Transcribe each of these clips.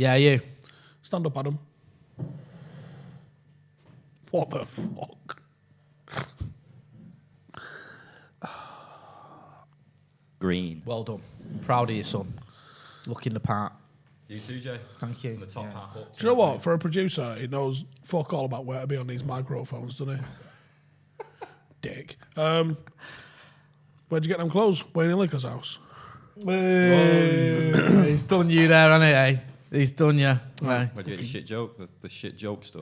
Yeah, you. Stand up, Adam. What the fuck? Green. Well done. Proud of your son. Looking the part. You too, Jay. Thank you. From the top half up. Do you know what? For a producer, he knows fuck all about where to be on these microphones, doesn't he? Dick. Where'd you get them clothes? Wayne Liquor's house. He's done you there, hasn't he? Eh? He's done you. Right. Where'd you get your shit joke? The shit joke stuff.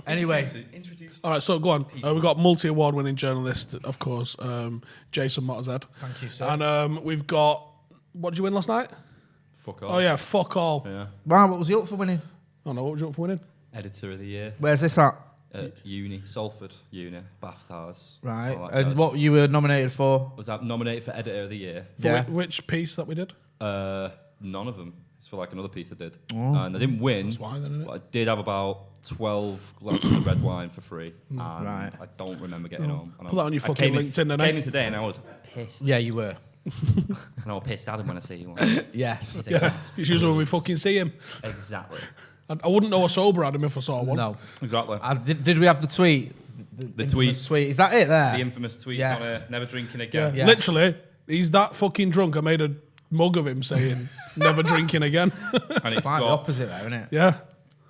Anyway. Introduce. All right, so go on. We've got multi-award winning journalist, of course, Jason Mottershead. Thank you, sir. And we've got... What did you win last night? Fuck off. Oh, yeah, fuck all. Yeah. Wow, what was he up for winning? Oh, no, what was you up for winning? Editor of the year. Where's this at? At uni. Salford Uni. BAFTAs. Right. all that And jazz. what you were nominated for? Was that nominated for Editor of the Year? For Yeah. which piece that we did? None of them. It's for like another piece I did. Oh. And I didn't win. That's why then, innit? But I did have about 12 glasses of red wine for free. And Right. I don't remember getting home. And Put that on your I fucking came in- LinkedIn then, came eh? in today and I was pissed. Yeah, you were. And I was pissed at him when I see you. It's Yes. Yeah, it's usually when we fucking see him. Exactly. I wouldn't know a sober Adam if I saw one. No. Exactly. Did we have the tweet? The tweet. Infamous tweet. Is that it there? The infamous tweet Yes. on never drinking Yeah, again. Yes. literally, he's that fucking drunk. I made a mug of him saying, never drinking again. And it's Quite the got opposite there, isn't it? Yeah.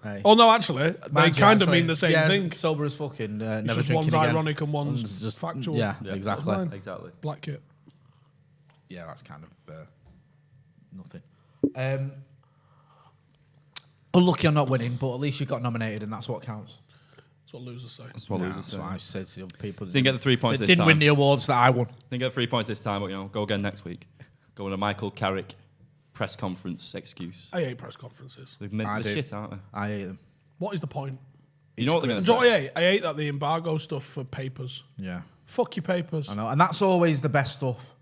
Hey. Oh, no, actually, they Mind you, kind of actually, mean the same yeah, thing. Sober as fucking. Never It's just drinking one's again. ironic and one's One's just factual. Yeah, Yeah. exactly. Fine. exactly. Black kit. Yeah, that's kind of nothing. Unlucky I'm not winning, but at least you got nominated, and that's what counts. That's what losers say. That's what Nah, losers that's say. what I said to the other people. Didn't get the 3 points They this didn't time. win the awards that I won. Didn't get 3 points this time, but go again next week. Go on a Michael Carrick press conference excuse. I hate press conferences. They've made I the do. shit, aren't they? I hate them. What is the point? You know what they're going to Do you know what I say? hate? I hate that the embargo stuff for papers. Yeah, Fuck your papers. I know, and that's always the best stuff.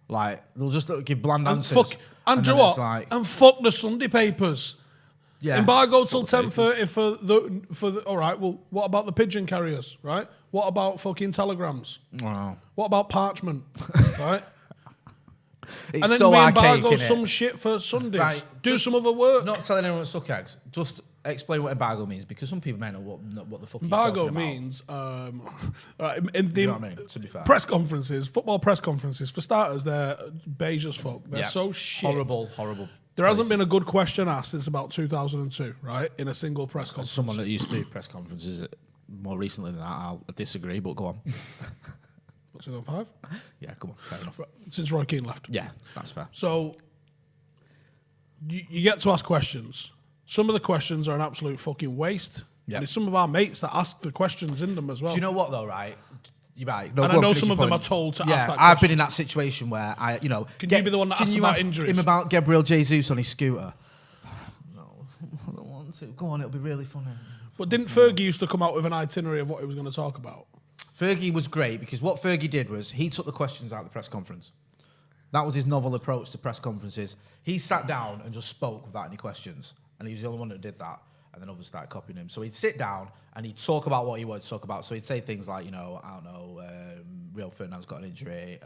Like they'll just give bland And answers. fuck, and do you then know it's what? like, And fuck the Sunday papers. yeah, Embargo till Fuck the 10:30 for the. All right. Well, what about the pigeon carriers? Right. What about fucking telegrams? Wow. What about parchment? Right. It's And then so we archaic, embargo innit? some shit for Sundays. Right, Do just some other work. Not telling anyone to suck eggs. Just explain what embargo means, because some people may know what the fuck Embargo you're talking means, right, in the You know what I mean? To be fair, press conferences, football press conferences, for starters, they're beige as fuck. They're Yeah. so shit. horrible. There hasn't been a good question asked since about 2002, right? In a single press As conference. someone that used to do press conferences more recently than that, I'll disagree. But go on. What, 2005? Yeah, come on, fair enough. Since Roy Keane left. Yeah, that's fair. So you get to ask questions. Some of the questions are an absolute fucking waste. Yeah. And it's some of our mates that ask the questions in them as well. Do you know what though? Right, you're right. No, And go I on, know finish some your of them point. are told to Yeah, ask that I've question. been in that situation where can you be the one that asks you about ask injuries? him about Gabriel Jesus on his scooter? No, I don't want to. Go on, it'll be really funny. But didn't Fergie used to come out with an itinerary of what he was going to talk about? Fergie was great because what Fergie did was he took the questions out of the press conference. That was his novel approach to press conferences. He sat down and just spoke without any questions. And he was the only one that did that. And then others started copying him. So he'd sit down and he'd talk about what he wanted to talk about. So he'd say things like, I don't know, Rio Ferdinand's got an injury.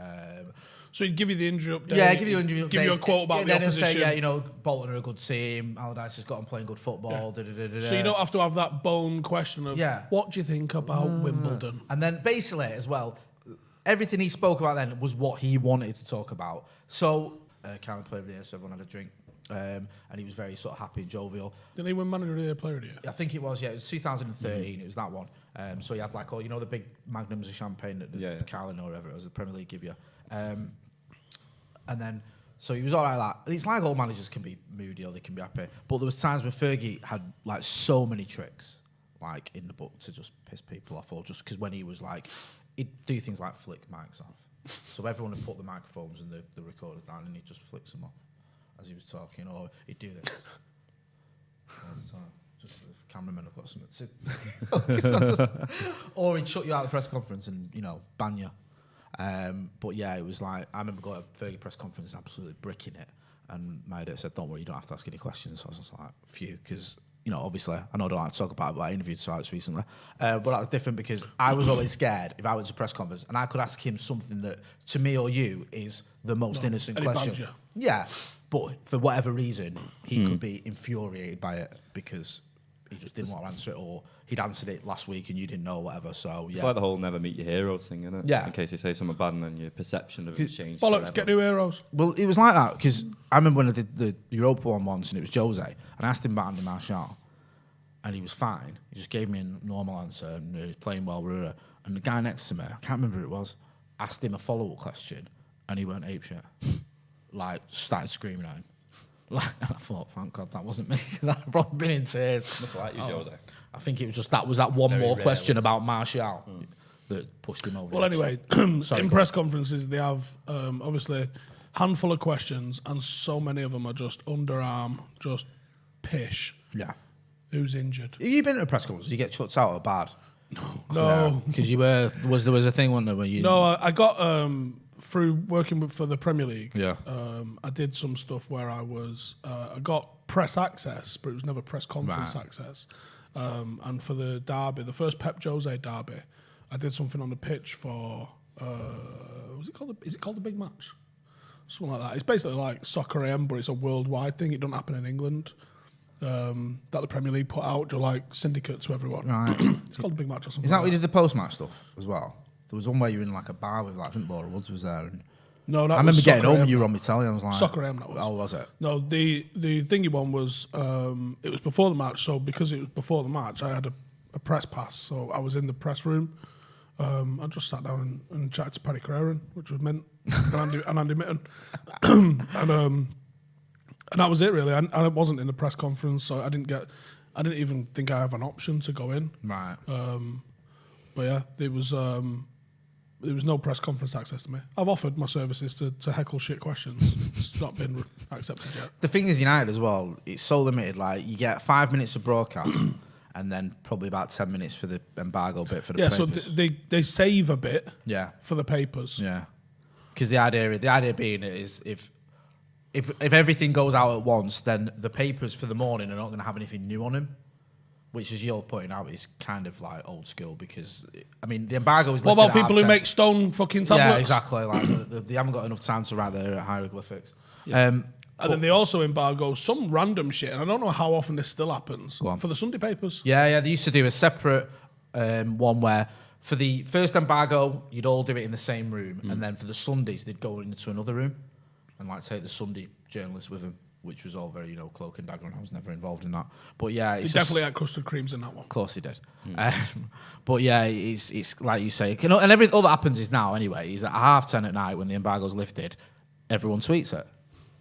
So he'd give you the injury update. Yeah, give you an injury update. Give you a quote about the then he'll opposition. say, Bolton are a good team. Allardyce has got them playing good football. So you don't have to have that bone question of, what do you think about Wimbledon? And then basically as well, everything he spoke about then was what he wanted to talk about. So Karen played of the year, so everyone had a drink. And he was very sort of happy and jovial. Didn't he win manager of the year, player of the year? I think it was, it was 2013, it was that one. So he had like all, the big magnums of champagne that the Carlin or whatever it was, the Premier League give you. And then, so he was all right like that. And it's like all managers can be moody or they can be happy. But there was times when Fergie had like so many tricks, like in the book to just piss people off, or just because when he was like, he'd do things like flick mics off. So everyone would put the microphones and the recorders down and he'd just flick them off as he was talking, or he'd do this all the time. Just the cameramen have got something to focus on. Or he'd shut you out of the press conference and, ban you. But yeah, it was like, I remember going to a Fergie press conference absolutely bricking it. And my dad said, don't worry, you don't have to ask any questions. So I was just like, phew, because you know, obviously, I know I don't like to talk about it, but I interviewed sites recently. But that was different because I was always scared if I went to a press conference and I could ask him something that, to me or you, is the most innocent question. Yeah, but for whatever reason, he could be infuriated by it because he just didn't want to answer it, or he'd answered it last week and you didn't know, whatever. So, yeah. It's like the whole never meet your heroes thing, isn't it? Yeah. In case they say something bad and then your perception of it changes. Bollocks, get new heroes. Well, it was like that because I remember when I did the Europa one once and it was Jose, and I asked him about Andy Martial. And he was fine. He just gave me a normal answer, and he was playing well. And the guy next to me, I can't remember who it was, asked him a follow-up question, and he went apeshit. Like, started screaming at him. Like, and I thought, thank God that wasn't me, because I'd probably been in tears. Must like you, Jose. I think it was just that one Very more rare question about Martial that pushed him over. Well, anyway, in press conferences, they have, obviously, handful of questions, and so many of them are just underarm, just pish. Yeah. Who's injured? Have you been to a press conference? Did you get chucked out or bad? No. Because there was a thing, wasn't there, where you... No, I got, through working for the Premier League, Yeah. I did some stuff where I was, I got press access, but it was never press conference access. And for the derby, the first Pep Jose derby, I did something on the pitch for, is it called the Big Match? Something like that. It's basically like Soccer AM, but it's a worldwide thing. It doesn't happen in England. That the Premier League put out to like syndicate to everyone. Right. It's called a Big Match or something. Is that like what you did the post-match stuff as well? There was one where you were in like a bar with like, I think Laura Woods was there. And No, that I remember was getting Soccer home, AM. you were on my telly, and I was like... Soccer AM, that was. Oh, was it? No, the thingy one was, it was before the match, so because it was before the match, I had a press pass, so I was in the press room. I just sat down and chatted to Paddy Carreran, which was Mint, and Andy Mitten. And that was it, really. I wasn't in the press conference, so I didn't even think I have an option to go in. Right. But yeah, there was no press conference access to me. I've offered my services to heckle shit questions. It's not been accepted yet. The thing is, United as well, it's so limited. Like, you get 5 minutes of broadcast and then probably about 10 minutes for the embargo bit for the papers. So they save a bit for the papers. Yeah. Because the idea being is if everything goes out at once, then the papers for the morning are not going to have anything new on them. Which, as you're pointing out, is kind of like old school because, I mean, the embargo is... What about people who make stone fucking tablets? Yeah, exactly. Like, they haven't got enough time to write their hieroglyphics. Yeah. And then they also embargo some random shit, and I don't know how often this still happens, for the Sunday papers. Yeah, they used to do a separate one where for the first embargo, you'd all do it in the same room, and then for the Sundays, they'd go into another room and like take the Sunday journalists with them, which was all very, cloak and dagger, and I was never involved in that. But yeah, He definitely had custard creams in that one. Of course he did. But yeah, it's like you say, and all that happens is now anyway, is at 10:30 at night when the embargo's lifted, everyone tweets it.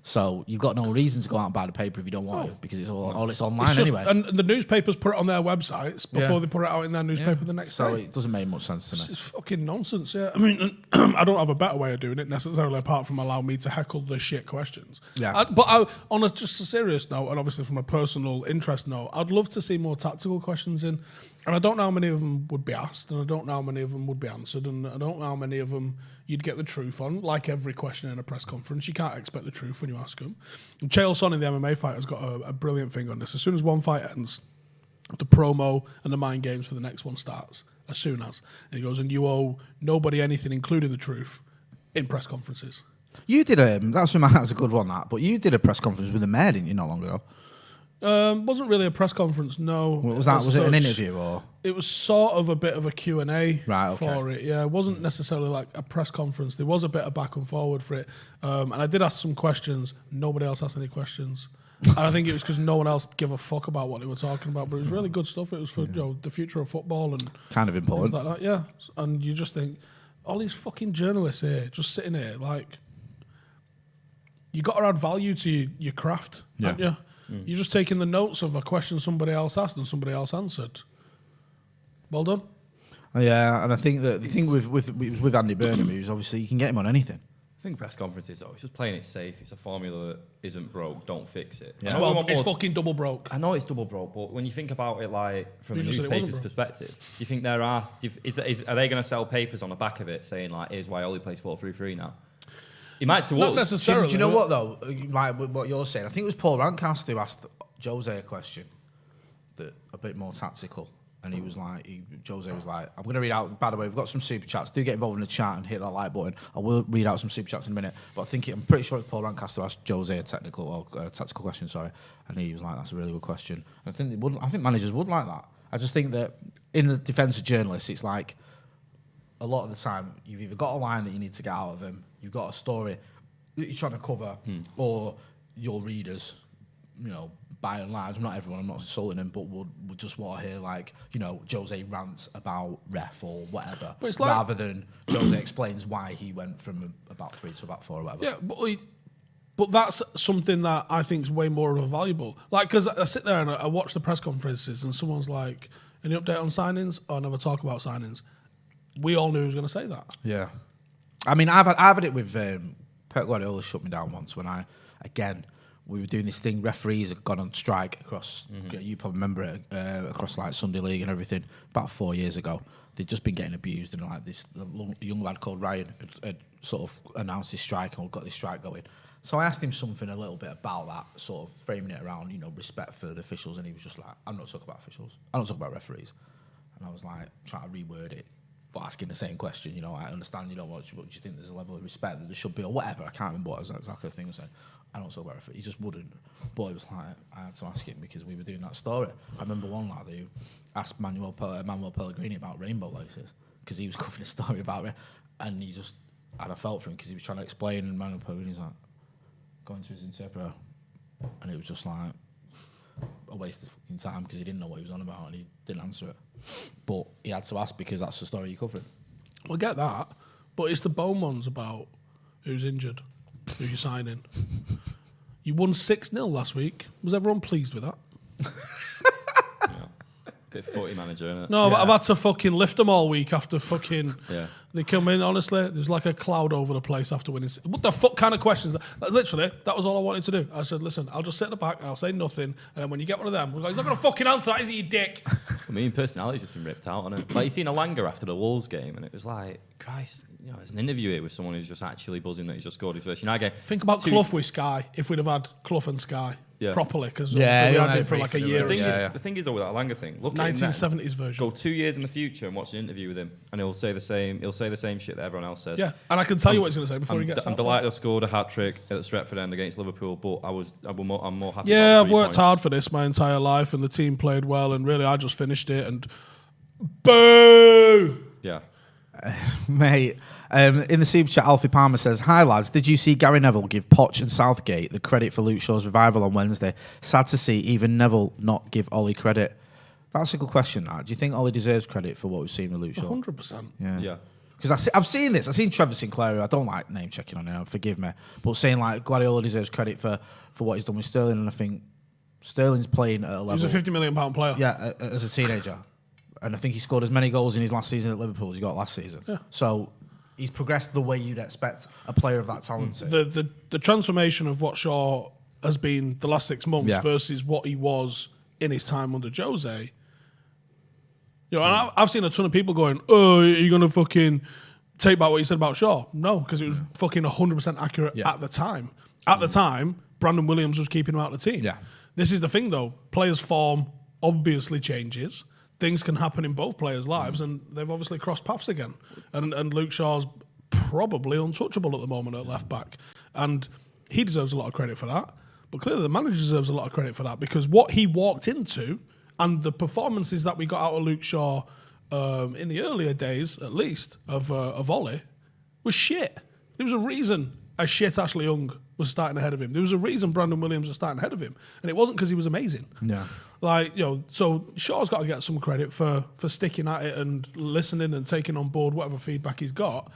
So you've got no reason to go out and buy the paper if you don't want to, because it's all it's online anyway. And the newspapers put it on their websites before they put it out in their newspaper the next day. So it doesn't make much sense to me. It's fucking nonsense, yeah. I mean, I don't have a better way of doing it necessarily, apart from allow me to heckle the shit questions. Yeah. On just a serious note, and obviously from a personal interest note, I'd love to see more tactical questions in. And I don't know how many of them would be asked, and I don't know how many of them would be answered, and I don't know how many of them you'd get the truth on. Like every question in a press conference, you can't expect the truth when you ask them. And Chael Sonnen in the MMA fight has got a brilliant thing on this. As soon as one fight ends, the promo and the mind games for the next one starts. As soon as. And he goes, and you owe nobody anything, including the truth, in press conferences. You did that's a good one, that. But you did a press conference with the mayor, didn't you, not long ago? Wasn't really a press conference, no. What was that? Was it an interview or? It was sort of a bit of a Q&A right, for it. Yeah, it wasn't necessarily like a press conference. There was a bit of back and forward for it. And I did ask some questions. Nobody else asked any questions. And I think it was because no one else gave a fuck about what they were talking about. But it was really good stuff. It was for the future of football and kind of important. Things like that. Yeah. And you just think, all these fucking journalists here, just sitting here, like, you got to add value to your craft, haven't you? You're just taking the notes of a question somebody else asked and somebody else answered. Well done. Yeah, and I think that the thing with Andy Burnham is obviously you can get him on anything. I think press conferences, though, it's just playing it safe. It's a formula that isn't broke. Don't fix it. Yeah. Well, it's fucking double broke. I know it's double broke, but when you think about it, like from a newspaper's perspective, do you think they're asked? Are they going to sell papers on the back of it saying like, "Here's why Ole plays 4-3-3 now"? He might to Not us. necessarily. Do you know what though? Like what you're saying, I think it was Paul Rancaster who asked Jose a question, that a bit more tactical. And he was like, Jose was like, I'm going to read out, by the way, we've got some super chats. Do get involved in the chat and hit that like button. I will read out some super chats in a minute. But I'm pretty sure it's Paul Lancaster asked Jose a tactical question, sorry. And he was like, that's a really good question. I think managers would like that. I just think that in the defence of journalists, it's like a lot of the time, you've either got a line that you need to get out of them, you've got a story that you're trying to cover, or your readers, you know, by and large, not everyone, I'm not insulting them, but would just want to hear, like, you know, Jose rants about ref or whatever, but it's like, rather than Jose explains why he went from about 3 to about 4 or whatever. Yeah, but that's something that I think is way more valuable. Like, because I sit there and I watch the press conferences and someone's like, any update on signings? Or never talk about signings. We all knew he was going to say that. Yeah. I mean, I've had it with Pep Guardiola shut me down once when we were doing this thing. Referees had gone on strike across. You probably remember it across like Sunday League and everything. About 4 years ago, they'd just been getting abused, and like this young lad called Ryan had sort of announced his strike and got this strike going. So I asked him something a little bit about that, sort of framing it around, you know, respect for the officials, and he was just like, "I'm not talking about officials. I don't talk about referees." And I was like, trying to reword it, but asking the same question. You know, I understand. You know, what do you think? There's a level of respect that there should be, or whatever. I can't remember what exactly the thing was saying. I don't talk about referees. He just wouldn't. But it was like, I had to ask him because we were doing that story. I remember one lad who asked Manuel Pellegrini about rainbow laces because he was covering a story about it, and he just had a felt for him because he was trying to explain, and Manuel Pellegrini's like going to his interpreter, and it was just like a waste of fucking time because he didn't know what he was on about and he didn't answer it. But he had to ask because that's the story you're covering. Well, get that, but it's the bone ones about who's injured, who you're signing. You won 6-0 last week. Was everyone pleased with that? Bit footy manager, innit? No, but I've had to fucking lift them all week after fucking... They come in, honestly, there's like a cloud over the place after winning. What the fuck kind of questions? Literally, that was all I wanted to do. I said, listen, I'll just sit in the back and I'll say nothing, and then when you get one of them, we're like, he's not going to fucking answer that, is he, you dick? I mean, personality's just been ripped out on it. Like, you seen Alanga after the Wolves game, and it was like, Christ, you know, there's an interview here with someone who's just actually buzzing that he's just scored his first United game. Think about Clough with Sky, if we'd have had Clough and Sky. Properly, because we had it for like a year. The thing is, though, with that Alanga thing, look 1970s version. Go 2 years in the future and watch an interview with him, and he'll say the same. He'll say the same shit that everyone else says. Yeah, and I can tell you what he's going to say before he gets. I'm delighted I scored a hat trick at the Stretford end against Liverpool, but I'm more happy. Yeah, I've worked hard for this my entire life, and the team played well, and really, I just finished it, and boo. Yeah. Mate, in the super chat, Alfie Palmer says, "Hi lads, did you see Gary Neville give Poch and Southgate the credit for Luke Shaw's revival on Wednesday? Sad to see even Neville not give Ole credit." That's a good question. That. Do you think Ole deserves credit for what we've seen with Luke Shaw? 100%. Yeah. Because I've seen this. I've seen Trevor Sinclair, who I don't like name checking on him, forgive me, but saying like Guardiola deserves credit for what he's done with Sterling, and I think Sterling's playing at a level. He was a £50 million player. Yeah, as a teenager. And I think he scored as many goals in his last season at Liverpool as he got last season. Yeah. So he's progressed the way you'd expect a player of that talent to. The transformation of what Shaw has been the last 6 months versus what he was in his time under Jose. You know, and I've seen a ton of people going, "Oh, you're gonna fucking take back what you said about Shaw?" No, because it was fucking 100% accurate at the time. At the time, Brandon Williams was keeping him out of the team. Yeah. This is the thing, though. Players' form obviously changes. Things can happen in both players' lives, and they've obviously crossed paths again. And Luke Shaw's probably untouchable at the moment at left back, and he deserves a lot of credit for that. But clearly, the manager deserves a lot of credit for that, because what he walked into and the performances that we got out of Luke Shaw in the earlier days, at least of Ole, was shit. There was a reason a shit Ashley Young was starting ahead of him. There was a reason Brandon Williams was starting ahead of him, and it wasn't because he was amazing. Yeah. Like, you know, so Shaw's got to get some credit for sticking at it and listening and taking on board whatever feedback he's got.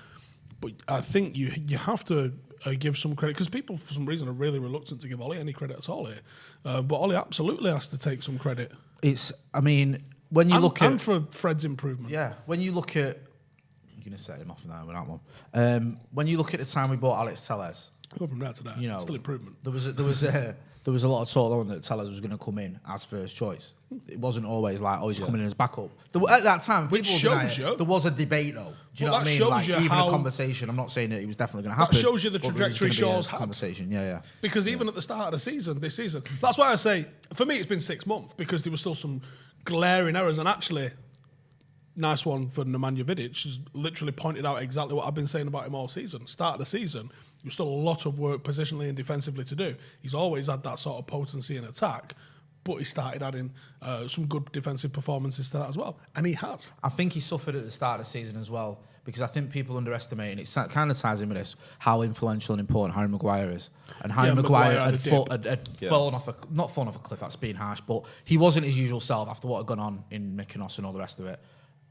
But I think you have to give some credit, because people, for some reason, are really reluctant to give Ole any credit at all here. But Ole absolutely has to take some credit. When you look at... And for Fred's improvement. Yeah, when you look at... You're going to set him off now with that one. When you look at the time we bought Alex Telles, Go from there to there. You know, still improvement. There was a lot of talk on that Tellers was going to come in as first choice. It wasn't always like, oh, he's coming in as backup. At that time, Which shows you. There was a debate, though. Do you know what I mean? Like, even a conversation. I'm not saying that it was definitely going to happen. That shows you the trajectory Shaw's had. Conversation, yeah. Because even at the start of the season, this season, that's why I say, for me, it's been 6 months because there were still some glaring errors. And actually, nice one for Nemanja Vidic, has literally pointed out exactly what I've been saying about him all season. Start of the season, there's still a lot of work positionally and defensively to do. He's always had that sort of potency in attack, but he started adding some good defensive performances to that as well, and he has. I think he suffered at the start of the season as well, because I think people underestimate, and it kind of ties in with this, how influential and important Harry Maguire is. And Harry Maguire had fallen off not fallen off a cliff, that's being harsh, but he wasn't his usual self after what had gone on in Mykonos and all the rest of it.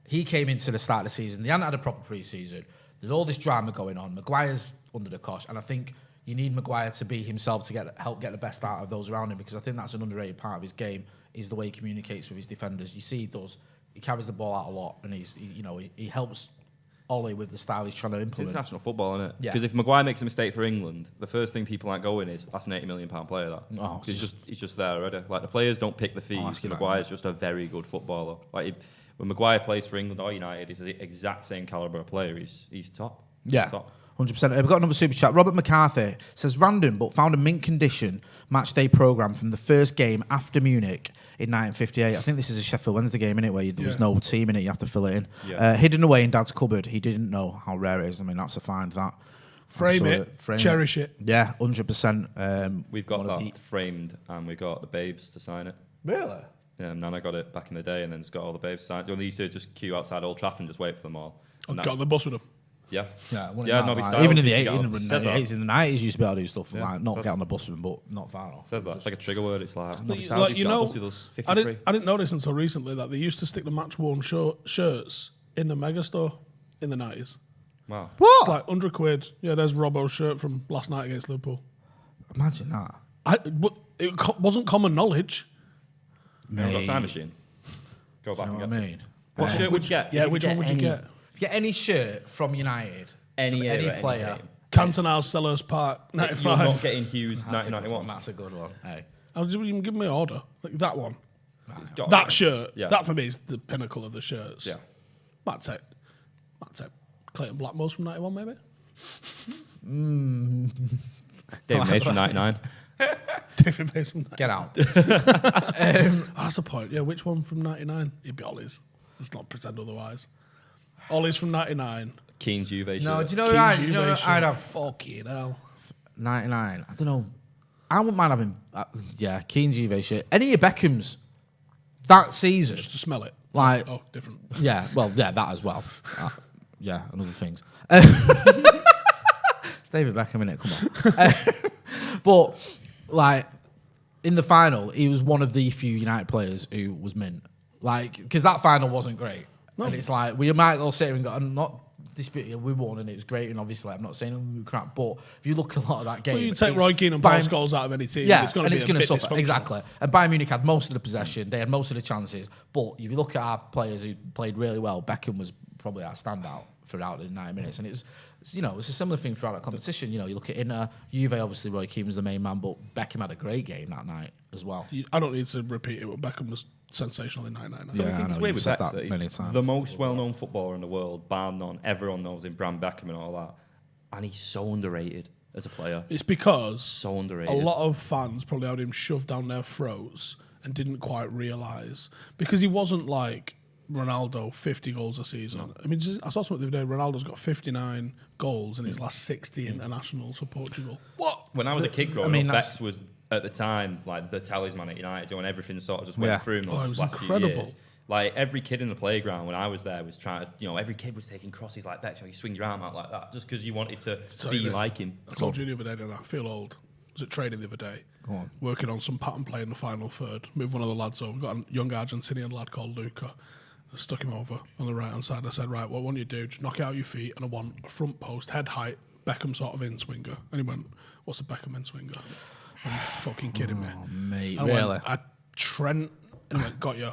He came into the start of the season, they hadn't had a proper pre-season, there's all this drama going on, Maguire's under the cosh, and I think you need Maguire to be himself to help get the best out of those around him, because I think that's an underrated part of his game, is the way he communicates with his defenders. You see he carries the ball out a lot, and he helps Ole with the style he's trying to implement. It's international football, isn't it? Yeah. Because if Maguire makes a mistake for England, the first thing people aren't going is, that's an £80 million player, that. Oh, he's just there already. Like, the players don't pick the fees. Maguire's just a very good footballer. Like, when Maguire plays for England or United, he's the exact same calibre of player. He's top. Yeah. He's top. 100%. We've got another super chat. Robert McCarthy says, random but found a mint condition match day programme from the first game after Munich in 1958. I think this is a Sheffield Wednesday game, innit, where there was no team in it, you have to fill it in. Yeah. Hidden away in Dad's cupboard. He didn't know how rare it is. I mean, that's a find, that. Frame it, cherish it. Yeah, 100%. We've got that framed, and we got the babes to sign it. Really? Yeah, Nana got it back in the day, and then it's got all the babes signed. They used to just queue outside Old Trafford and just wait for them all. Got on the bus with them. Yeah. Even in the 80s, in the 90s, used to be able to do stuff like not get on the bus with them, but not far off. Says that. It's like a trigger word. It's like, I didn't notice until recently that they used to stick the match-worn shirts in the Megastore in the 90s. Wow. What? It's like £100. Yeah, there's Robbo's shirt from last night against Liverpool. Imagine that. But it wasn't common knowledge. I've got a time machine. Go back and get it. What shirt would you get? Yeah, which one would you get? Get any shirt from United, any player. Cantonal, Sellers Park, 95. You're not getting Hughes, 1991. That's a good one. Hey. You give me an order. Like that one. That shirt. Yeah. That for me is the pinnacle of the shirts. Yeah. Might take Clayton Blackmore's from 91, maybe? David Mays from 99. David Mays from 99. Get out. That's the point. Yeah, which one from 99? It'd be Ollie's. Let's not pretend otherwise. Ollie's from 99. Keane's Juve shirt. No, do you know what I'd have? Fucking hell. 99. I don't know. I wouldn't mind having, Keane's Juve shirt. Any of Beckham's that season. Just to smell it. Like, different. Yeah, well, yeah, that as well. And other things. It's David Beckham, innit? Come on. But, like, in the final, he was one of the few United players who was mint. Like, because that final wasn't great. No. And it's like, we might all sit here and go, I'm not disputing, we won and it was great, and obviously I'm not saying we were crap, but if you look at a lot of that game... Well, you take Roy Keane and Paul Scholes out of any team, it's going to suffer. Exactly. And Bayern Munich had most of the possession, they had most of the chances, but if you look at our players who played really well, Beckham was probably our standout throughout the 90 minutes, and it's a similar thing throughout that competition. You look at Inter, Juve, obviously Roy Keane was the main man, but Beckham had a great game that night as well. I don't need to repeat it, but Beckham was sensational in 99. Yeah, I know, weird with that many times. The most well-known footballer in the world, bar none. Everyone knows him, Bram Beckham and all that. And he's so underrated as a player. It's because so underrated. A lot of fans probably had him shoved down their throats and didn't quite realise. Because he wasn't like Ronaldo, 50 goals a season. No. I mean, I saw something the other day, Ronaldo's got 59 goals in his last 60 internationals for Portugal. What? When I was a kid growing up, Bex was... at the time, like the talisman at United, when everything sort of just went through him those last few years. Like every kid in the playground when I was there was trying to, every kid was taking crosses like that, so you swing your arm out like that, just because you wanted to be like him. I told you the other day, and I feel old. I was at training the other day, working on some pattern play in the final third. Moved one of the lads over. We've got a young Argentinian lad called Luca. I stuck him over on the right hand side. I said, right, what I want you to do, just knock it out your feet, and I want a front post, head height, Beckham sort of in swinger. And he went, what's a Beckham in swinger? Are you fucking kidding me? Mate, and really? Trent Anyway, got you.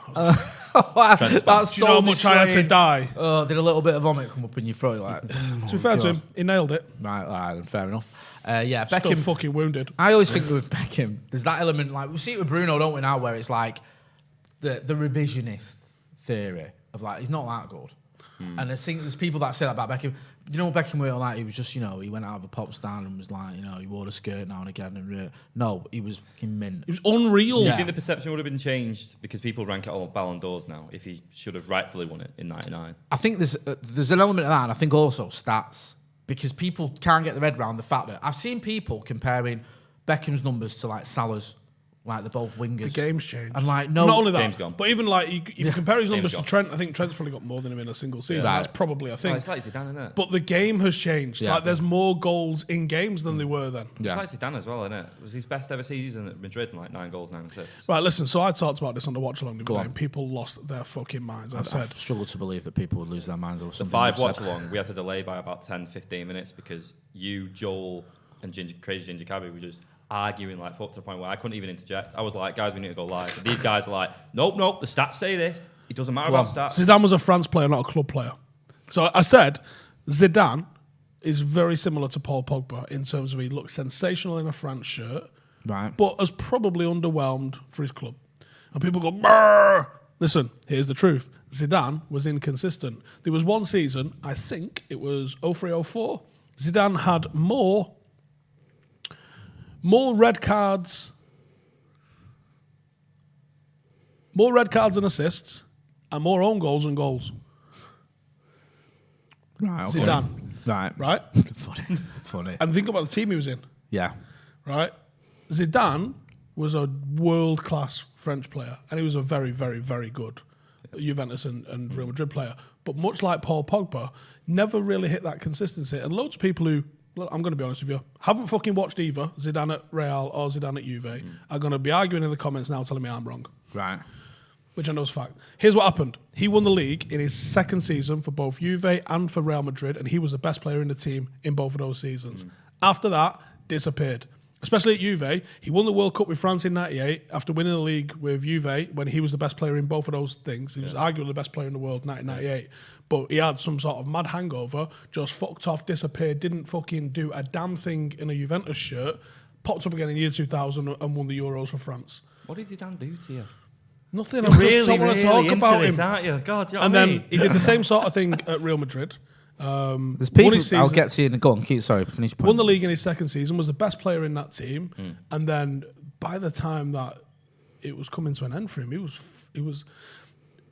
That's Do you know how much I had to die? Oh, did a little bit of vomit come up in your throat? Like, To be fair to him, he nailed it. Right, fair enough. Yeah, Still Beckham. fucking wounded. I always think with Beckham, there's that element, like, we see it with Bruno, don't we, now, where it's like the revisionist theory of, like, he's not that good. And I think there's people that say that about Beckham. You know what Beckham were like? He was just, he went out of a pop star and was like, he wore a skirt now and again. And no, he was fucking mint. It was unreal. Do you think the perception would have been changed because people rank it all Ballon d'Ors now if he should have rightfully won it in '99? I think there's an element of that, and I think also stats, because people can't get their head around the fact that I've seen people comparing Beckham's numbers to like Salah's. Like they're both wingers. The game's changed. And like, no. Not only Game's that, gone. but even like, you compare his numbers to gone. Trent, I think Trent's probably got more than him in a single season. Right. That's probably a thing. It's like Zidane, isn't it? But the game has changed. Yeah. Like, there's more goals in games than there were then. Yeah. It's like Zidane as well, isn't it? It was his best ever season at Madrid, like 9 goals, 9 assists. Right, listen, so I talked about this on the watch along the Go other on. day, and people lost their fucking minds. I said, I've struggled to believe that people would lose their minds over The something. 5 you've watch said. along, we had to delay by about 10-15 minutes because you, Joel, and Crazy Ginger Cabby were just arguing like fuck to the point where I couldn't even interject. I was like, guys, we need to go live. But these guys are like, nope, the stats say this. It doesn't matter about stats. Zidane was a France player, not a club player. So I said, Zidane is very similar to Paul Pogba in terms of he looks sensational in a France shirt, Right. but has probably underwhelmed for his club. And people go, brrr. Listen, here's the truth. Zidane was inconsistent. There was one season, I think it was 03-04, Zidane had more red cards and assists, and more own goals and goals. Right. Okay. Zidane, Right. right? Funny. And think about the team he was in, Yeah. right? Zidane was a world-class French player, and he was a very, very, very good Juventus and Real Madrid player. But much like Paul Pogba, never really hit that consistency. And loads of people who, look, I'm going to be honest with you, haven't fucking watched either Zidane at Real or Zidane at Juve, are going to be arguing in the comments now telling me I'm wrong. Right. Which I know is a fact. Here's what happened. He won the league in his second season for both Juve and for Real Madrid, and he was the best player in the team in both of those seasons. After that, disappeared. Especially at Juve. He won the World Cup with France in 98 after winning the league with Juve when he was the best player in both of those things. He was arguably the best player in the world in 1998. But he had some sort of mad hangover, just fucked off, disappeared, didn't fucking do a damn thing in a Juventus shirt, popped up again in year 2000 and won the Euros for France. What did Zidane do to you? Nothing. I just don't want to talk about him. Aren't you? God, you know And what I then mean? he did the same sort of thing at Real Madrid. There's people. Won his I'll season, get to you. Go on. Sorry. Finish. Point. won the league in his second season, was the best player in that team, and then by the time that it was coming to an end for him, he was.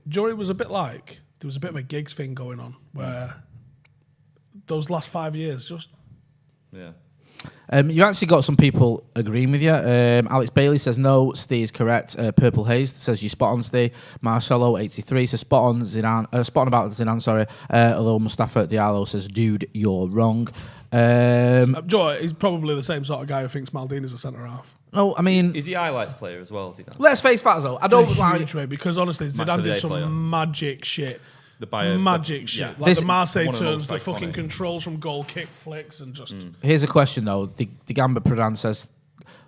Jory was a bit like there was a bit of a gigs thing going on where those last 5 years just. Yeah. You actually got some people agreeing with you. Alex Bailey says no, Steve is correct. Purple Haze says you spot on, Steve. Marcelo 83 says spot on Zidane. Spot on about Zidane. Sorry. Although Mustafa Diallo says, dude, you're wrong. Joy, he's probably the same sort of guy who thinks Maldini's a centre half. No, I mean, Is he highlights player as well, Zidane? let's face facts though. I In a don't like. huge way, because honestly, Match of Zidane the did day some player. magic shit. The Bayern, Magic shit. yeah. Like This- the Marseille one of the turns, the most fucking iconic. controls from goal, kick flicks, and just. Here's a question though. The Gambit Pradan says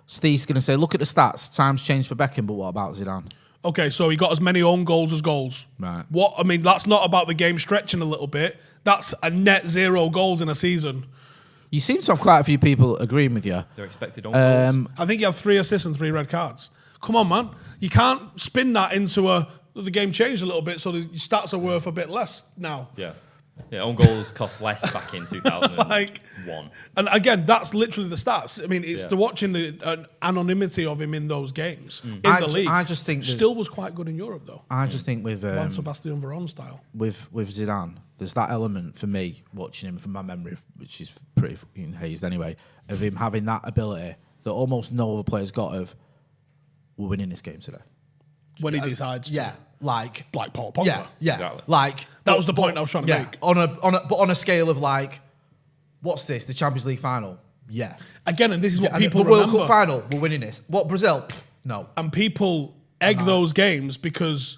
Steve's going to say, look at the stats. Times changed for Beckham, but what about Zidane? Okay, so he got as many own goals as goals. Right. What I mean, that's not about the game stretching a little bit. That's a net 0 goals in a season. You seem to have quite a few people agreeing with you. They're expected on goals. I think he had 3 assists and 3 red cards. Come on, man. You can't spin that into the game changed a little bit, so the stats are worth a bit less now. Yeah. Yeah, own goals cost less back in 2001. Like, and again, that's literally the stats. I mean, it's Yeah. the watching the anonymity of him in those games in the league. I just think there's- still was quite good in Europe though. I just think with Juan Sebastian Veron style. with Zidane, there's that element for me watching him from my memory, which is pretty fucking hazed anyway, of him having that ability that almost no other player's got of, we're winning this game today. When he decides, Yeah, like Paul Pogba. yeah, Exactly. like That was the point I was trying to make. on a scale of like, what's this? The Champions League final? Yeah. Again, and this is what And people the World remember. Cup final, we're winning this. What, Brazil? Pfft, no. And people egg those games because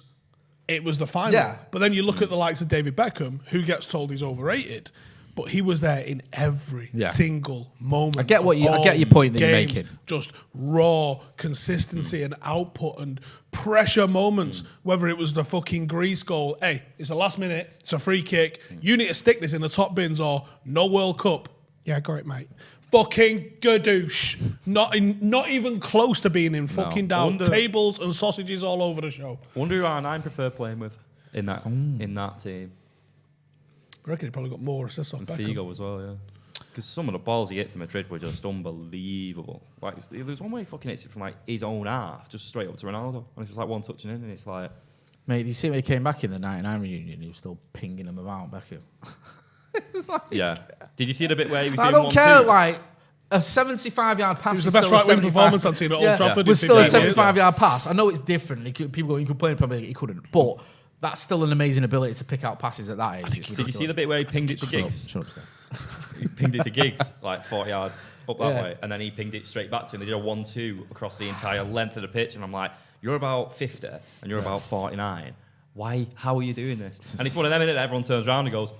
it was the final. Yeah. But then you look at the likes of David Beckham, who gets told he's overrated. but he was there in every single moment. I get your point that you're making. Just raw consistency and output and pressure moments. Whether it was the fucking Greece goal, hey, it's the last minute, it's a free kick. You need to stick this in the top bins or no World Cup. Yeah, got it, mate. Fucking gadoosh. Not even close to being in fucking down. Tables and sausages all over the show. Wonder who R9 prefer playing with in that team. I reckon he probably got more assists off Beckham. Figo as well, yeah. Because some of the balls he hit for Madrid were just unbelievable. Like, there's one way he fucking hits it from like his own half, just straight up to Ronaldo. And it's just like one touching in, and it's like... Mate, you see when he came back in the 99 reunion, he was still pinging him about Beckham. Like, yeah. Did you see the bit where he was doing 1-2? I don't care, like, a 75-yard pass. It was the best right-wing performance I'd seen at Old Trafford. It was still a 75-yard pass. I know it's different. People can complain probably he couldn't, but... That's still an amazing ability to pick out passes at that age. Did you see the bit where he pinged it to Giggs? Shut up, He pinged it to Giggs, like 40 yards up that way, and then he pinged it straight back to him. They did a 1-2 across the entire length of the pitch, and I'm like, you're about 50 and you're about 49. Why? How are you doing this? And it's one of them, innit? Everyone turns around and goes,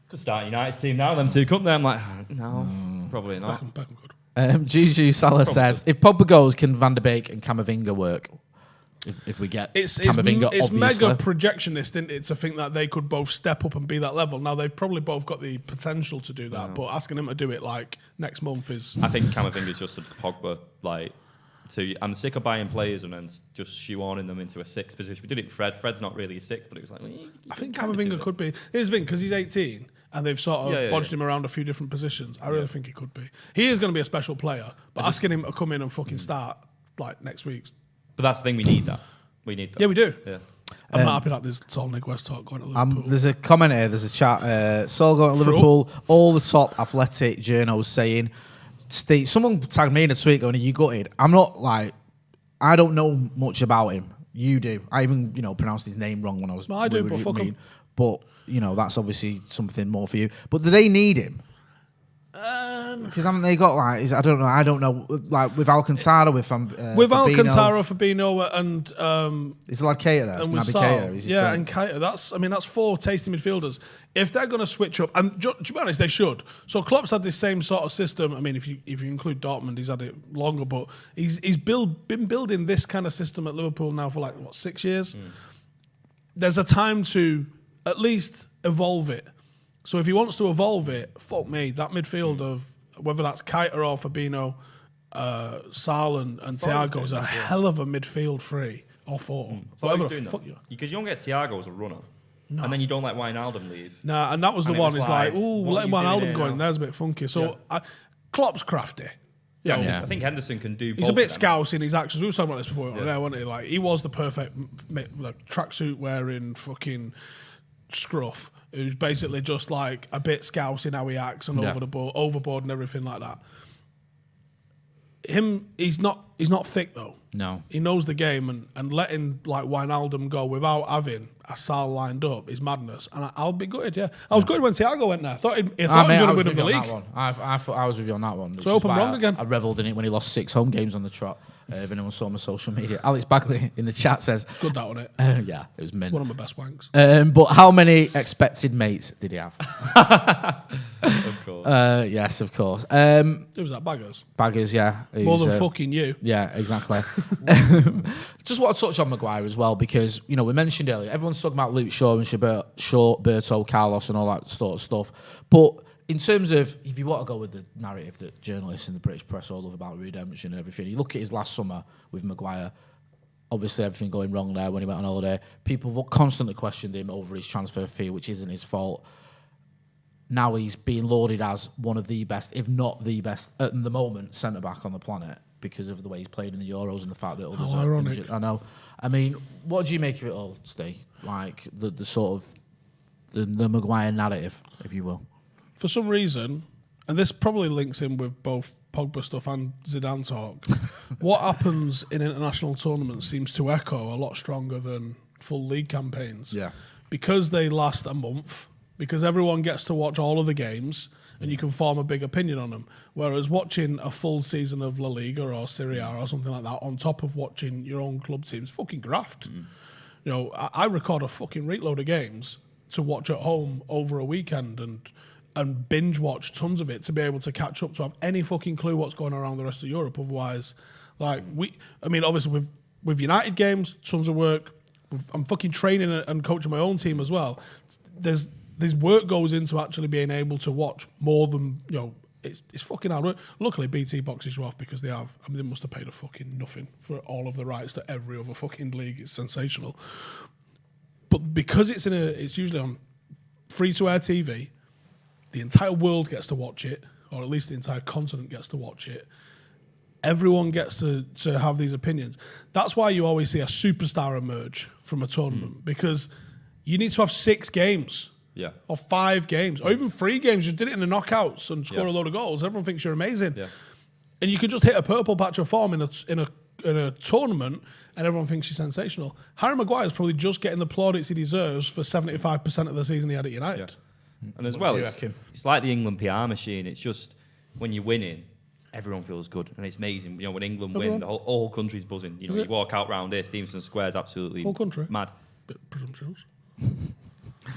could start United's team now, them two, couldn't they? I'm like, no, probably not. Beckham good. Juju Salah says, if Pogba goes, can Van de Beek and Camavinga work? If we get Camavinga, it's mega projectionist, isn't it, to think that they could both step up and be that level. Now, they've probably both got the potential to do that, but asking him to do it like next month is... I think Camavinga's just a Pogba, like... I'm sick of buying players and then just shoehorning them into a sixth position. We did it with Fred. Fred's not really a sixth, but it was like... I think Camavinga could be. Here's the thing, because he's 18 and they've sort of bodged him around a few different positions. I really think he could be. He is going to be a special player, but asking him to come in and fucking start like next week... But that's the thing, we need that. We need that. Yeah, we do. Yeah. I'm not happy that there's Sol Nick West talk going to Liverpool. There's a comment here, there's a chat. Sol going to Liverpool, all the top athletic journos saying, someone tagged me in a tweet going, are you gutted? I'm not like, I don't know much about him. You do. I even, pronounced his name wrong when I was... No, I do, but fuck him. But, that's obviously something more for you. But do they need him? Because haven't they got like? I don't know. Like with Alcantara, with Alcantara, Fabinho, and it's like Keita, and with Keita, and Keita. That's four tasty midfielders. If they're going to switch up, and to be honest, they should. So Klopp's had this same sort of system. I mean, if you include Dortmund, he's had it longer, but he's been building this kind of system at Liverpool now for 6 years. There's a time to at least evolve it. So if he wants to evolve it, fuck me, that midfield of whether that's Keita or Fabinho, Sal and Thiago is a hell of a midfield three or four. Whatever the fuck you. Because you don't get Thiago as a runner. No. And then you don't let Wijnaldum leave. Nah, and that was the one. It's like, letting Wijnaldum go in there's a bit funky. So Klopp's crafty. Yeah. I think Henderson can do both. He's a bit scouse in his actions. We were talking about this before, wasn't he? Like, he was the perfect tracksuit wearing fucking scruff, who's basically just like a bit scouse in how he acts and overboard and everything like that. He's not thick though. No, he knows the game, and letting like Wijnaldum go without having a Sal lined up is madness. And I'll be gutted. Yeah, I was gutted when Thiago went there. I thought he was going to win the league. I thought I was with you on that one. So open wrong again. I revelled in it when he lost 6 home games on the trot. If anyone saw my social media, Alex Bagley in the chat says, "Good that on it." Yeah, it was mint. One of my best wanks. But how many expected mates did he have? Of course. Yes, of course. Who was that? Baggers, yeah. More than fucking you. Yeah, exactly. Just want to touch on Maguire as well, because we mentioned earlier everyone's talking about Luke Shaw and Berto, Carlos, and all that sort of stuff, but. In terms of, if you want to go with the narrative that journalists and the British press all love about redemption and everything, you look at his last summer with Maguire, obviously everything going wrong there when he went on holiday. People constantly questioned him over his transfer fee, which isn't his fault. Now he's being lauded as one of the best, if not the best, at the moment, centre-back on the planet because of the way he's played in the Euros and the fact that others are injured. I know. I mean, what do you make of it all, Steve? Like, the sort of, the Maguire narrative, if you will. For some reason, and this probably links in with both Pogba stuff and Zidane talk, what happens in international tournaments seems to echo a lot stronger than full league campaigns. Yeah. Because they last a month, because everyone gets to watch all of the games and you can form a big opinion on them. Whereas watching a full season of La Liga or Serie A or something like that on top of watching your own club teams, fucking graft. I record a fucking reload of games to watch at home over a weekend, and and binge watch tons of it to be able to catch up, to have any fucking clue what's going on around the rest of Europe. Otherwise, like obviously with United games, tons of work. I'm fucking training and coaching my own team as well. There's work goes into actually being able to watch more than, it's fucking hard work. Luckily, BT boxes you off because they must have paid a fucking nothing for all of the rights to every other fucking league. It's sensational. But because it's usually on free-to-air TV, the entire world gets to watch it, or at least the entire continent gets to watch it. Everyone gets to have these opinions. That's why you always see a superstar emerge from a tournament, because you need to have 6 games. Yeah. Or 5 games, or even 3 games. You did it in the knockouts and score a load of goals. Everyone thinks you're amazing. Yeah. And you can just hit a purple patch of form in a tournament, and everyone thinks you're sensational. Harry Maguire's probably just getting the plaudits he deserves for 75% of the season he had at United. Yeah. And as well, it's like the England PR machine. It's just when you're winning, everyone feels good, and it's amazing. When England win, the whole country's buzzing. You walk out round here, Stevenson Square's absolutely whole country mad. Bit presumptuous.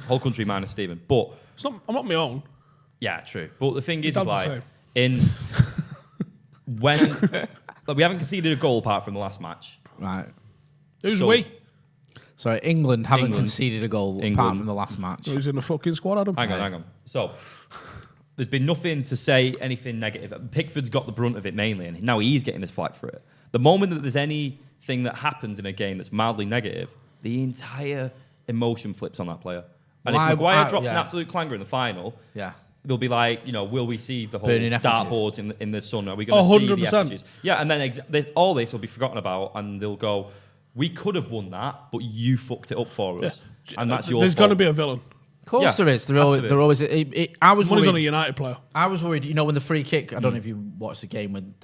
Whole country minus Stephen, but I'm not my own. Yeah, true. But the thing is like when we haven't conceded a goal apart from the last match, right? Who's we? Sorry, England haven't conceded a goal apart from the last match. Who's in the fucking squad, Adam? Hang on. So there's been nothing to say anything negative. Pickford's got the brunt of it mainly, and now he's getting this flack for it. The moment that there's anything that happens in a game that's mildly negative, the entire emotion flips on that player. And if Maguire drops an absolute clanger in the final, they'll be like, will we see the whole dartboards in the sun? Are we going to see the effigies? Yeah, and then all this will be forgotten about, and they'll go, we could have won that, but you fucked it up for us. Yeah. And that's your fault. There's going to be a villain. Of course there is. They're always. I was worried. On a United player. I was worried. When the free kick. I don't know if you watched the game when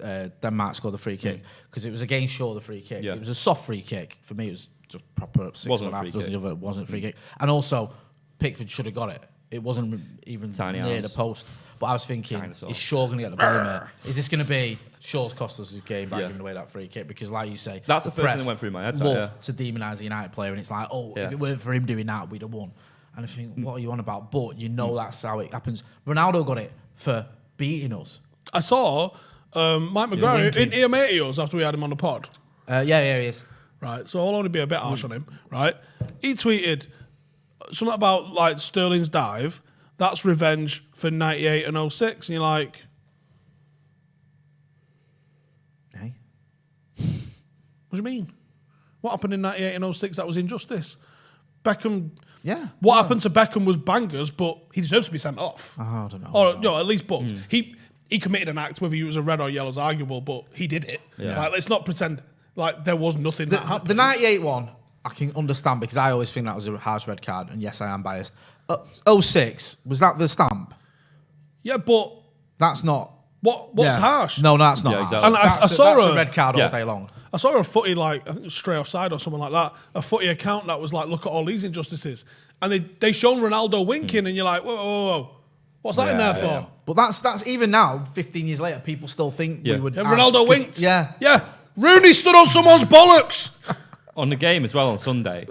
Denmark scored the free kick, because it was against Shaw, the free kick. Yeah. It was a soft free kick. For me, it was just proper 6.5. It wasn't a free kick. And also, Pickford should have got it. It wasn't even near the post. But I was thinking, is Shaw going to get the blame here? Is this going to be Shaw's cost us his game by giving away that free kick? Because, like you say, that's the first thing that went through my head. Love to demonise a United player, and it's like, if it weren't for him doing that, we'd have won. And I think, what are you on about? But that's how it happens. Ronaldo got it for beating us. I saw Mike Maguire, isn't he a mate of yours after we had him on the pod? Yeah, he is. Right, so I'll only be a bit harsh on him, right? He tweeted something about, like, Sterling's dive, that's revenge for 98 and 06, and you're like... Hey? What do you mean? What happened in 98 and 06 that was injustice? Beckham... Yeah. What happened to Beckham was bangers, but he deserves to be sent off. Oh, I don't know. Or at least booked. He committed an act, whether he was a red or yellow is arguable, but he did it. Yeah. Like, let's not pretend like there was nothing that happened. The 98 one, I can understand, because I always think that was a harsh red card, and yes, I am biased. 06, was that the stamp? Yeah, but... That's not... What's harsh? No, that's not harsh. Exactly. And I saw that's a red card all day long. I saw a footy, like, I think it was Stray Offside or something like that, a footy account that was like, look at all these injustices. And they shown Ronaldo winking, and you're like, whoa. What's that in there for? Yeah. But that's even now, 15 years later, people still think we would... And Ronaldo winked. Yeah. Rooney stood on someone's bollocks. On the game as well on Sunday,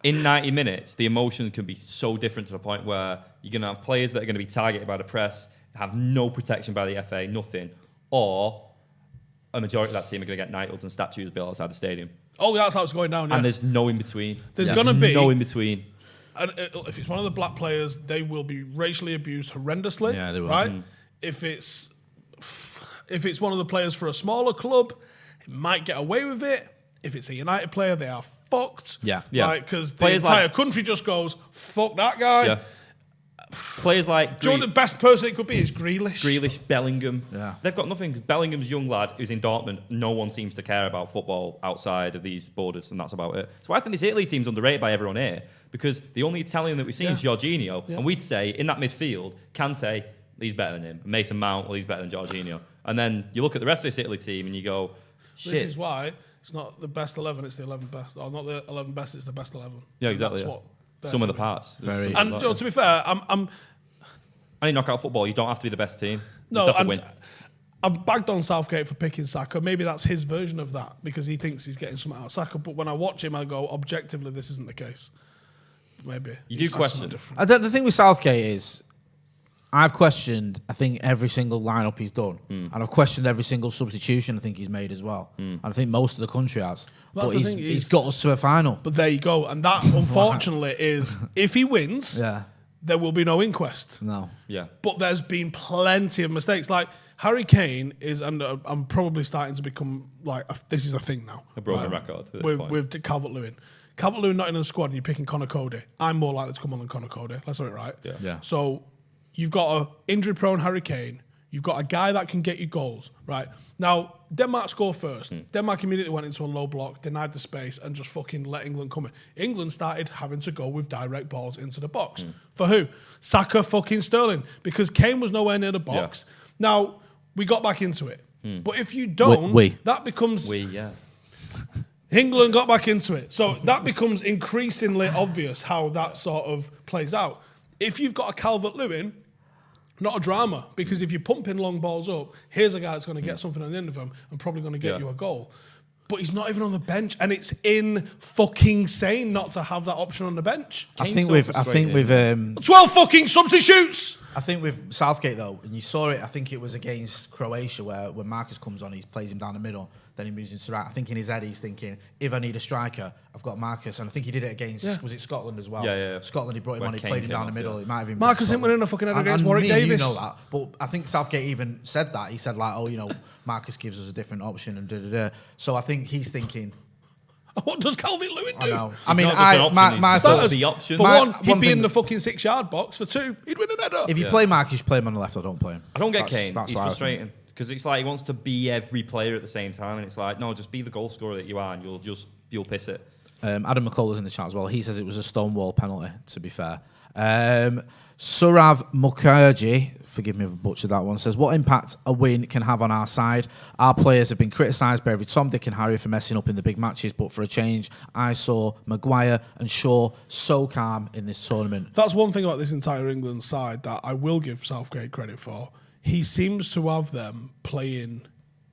in 90 minutes, the emotions can be so different to the point where you're going to have players that are going to be targeted by the press, have no protection by the FA, nothing, or a majority of that team are going to get knighthoods and statues built outside the stadium. Oh, that's how it's going down, yeah. And there's no in-between. There's going to be... no in-between. And if it's one of the black players, they will be racially abused horrendously. Yeah, they will. Right? If it's one of the players for a smaller club, it might get away with it. If it's a United player, they are fucked. Yeah. Because the entire country just goes, fuck that guy. Yeah. Players like... Do you know the best person it could be is Grealish? Bellingham. Yeah. They've got nothing. Bellingham's young lad who's in Dortmund. No one seems to care about football outside of these borders, and that's about it. So I think this Italy team's underrated by everyone here, because the only Italian that we've seen is Jorginho, and we'd say, in that midfield, Kante, he's better than him. Mason Mount, well, he's better than Jorginho. And then you look at the rest of this Italy team, and you go, shit. This is why it's not the best 11, it's the 11 best. Or not the 11 best, it's the best 11. Yeah, exactly. That's what some of the parts. And to be fair, Any knockout football, you don't have to be the best team. No, you just have to win. I've bagged on Southgate for picking Saka. Maybe that's his version of that, because he thinks he's getting something out of Saka. But when I watch him, I go, objectively, this isn't the case. Maybe. You do question. The thing with Southgate is, I've questioned, I think, every single lineup he's done. And I've questioned every single substitution I think he's made as well. And I think most of the country has. Well, but he's got us to a final. But there you go. And that, unfortunately, is if he wins, there will be no inquest. No. Yeah. But there's been plenty of mistakes. Like, Harry Kane is, and I'm probably starting to become, like, this is a thing now. A broken record at this point. With Calvert-Lewin. Calvert-Lewin not in the squad and you're picking Conor Cody. I'm more likely to come on than Conor Cody. Let's have it right. Yeah. So you've got a injury-prone Harry Kane. You've got a guy that can get you goals, right? Now, Denmark scored first. Denmark immediately went into a low block, denied the space, and just fucking let England come in. England started having to go with direct balls into the box. For who? Saka fucking Sterling. Because Kane was nowhere near the box. Now, we got back into it. But if you don't, that becomes... England got back into it. So that becomes increasingly obvious how that sort of plays out. If you've got a Calvert-Lewin, not a drama, because if you're pumping long balls up, here's a guy that's going to get something on the end of him and probably going to get you a goal. But he's not even on the bench, and it's fucking insane not to have that option on the bench. I think with 12 fucking substitutes. I think with Southgate though, and you saw it. I think it was against Croatia where when Marcus comes on, he plays him down the middle. Then he moves into right. I think in his head he's thinking, if I need a striker, I've got Marcus. And I think he did it against, was it Scotland as well? Yeah. Scotland, he brought him on, he played him down the middle. It might have been Marcus didn't win in a fucking head against Warwick Davis. You know that. But I think Southgate even said that. He said like, Marcus gives us a different option and da-da-da. So I think he's thinking... What does Calvert-Lewin do? I know. I mean, my thought the option. For one, he'd be in the fucking 6-yard box. For two, he'd win an header. If you play Marcus, you play him on the left. I don't play him. I don't get Kane. He's frustrating. Because it's like he wants to be every player at the same time, and it's like, no, just be the goal scorer that you are, and you'll piss it. Adam McCullough's in the chat as well. He says it was a stonewall penalty, to be fair. Surav Mukherjee, forgive me if I butchered that one, says, what impact a win can have on our side? Our players have been criticised by every Tom, Dick and Harry for messing up in the big matches, but for a change, I saw Maguire and Shaw so calm in this tournament. That's one thing about this entire England side that I will give Southgate credit for. He seems to have them playing